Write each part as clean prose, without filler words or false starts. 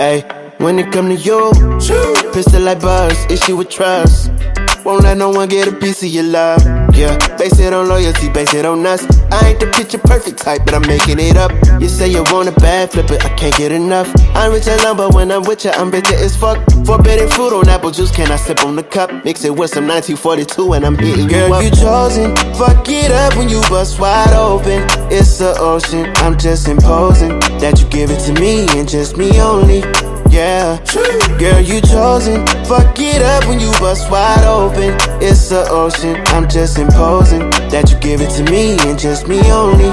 Ay, when it come to you, pistol like buzz, issue with trust. Won't let no one get a piece of your love. Yeah, base it on loyalty, base it on us. I ain't the picture perfect type, but I'm making it up. You say you want a bad, flip it, I can't get enough. I'm rich alone, but when I'm with you, I'm bitter as fuck. Forbidden fruit on apple juice, can I sip on the cup? Mix it with some 1942 and I'm hitting you up. Girl, you chosen, fuck it up when you bust wide open. It's the ocean, I'm just imposing that you give it to me and just me only. Yeah, girl, you chosen. Fuck it up when you bust wide open. It's the ocean, I'm just imposing that you give it to me and just me only.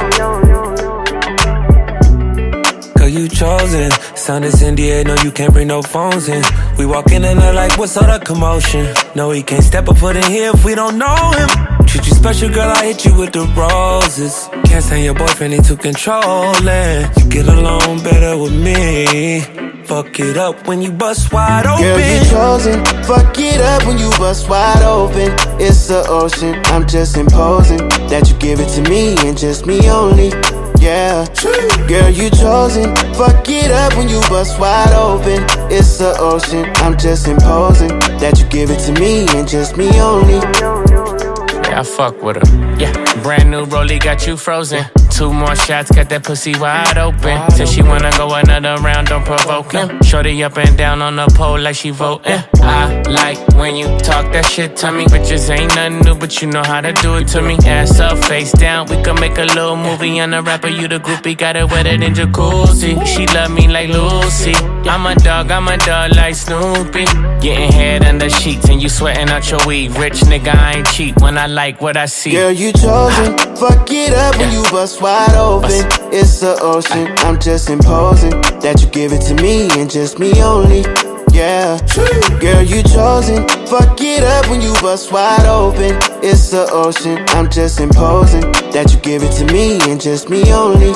Girl, you chosen. Sound is in the air, no, you can't bring no phones in. We walk in and they're like, what's all the commotion? No, he can't step a foot in here if we don't know him. Treat you special, girl, I hit you with the roses. Can't stand your boyfriend, he too controlling. You get along better with me. Fuck it up when you bust wide open. Girl, you chosen. Fuck it up when you bust wide open. It's the ocean, I'm just imposing that you give it to me and just me only. Yeah, girl, you chosen. Fuck it up when you bust wide open. It's the ocean, I'm just imposing that you give it to me and just me only. Yeah, I fuck with her. Yeah, brand new rollie got you frozen. 2 more shots, got that pussy wide open. Said she wanna go another round, don't provoke him. Shorty up and down on the pole like she voting. I like when you talk that shit to me. Bitches ain't nothing new, but you know how to do it to me. Ass up, face down, we can make a little movie. On the rapper, you the groupie, got it wetter than jacuzzi. She love me like Lucy. I'm a dog like Snoopy. Getting head under sheets and you sweating out your weed. Rich nigga, I ain't cheap when I like what I see. Girl, you chosen. Fuck it up when you bust wide open. It's the ocean, I'm just imposing that you give it to me and just me only. Yeah, girl, you chosen. Fuck it up when you bust wide open. It's the ocean, I'm just imposing that you give it to me and just me only.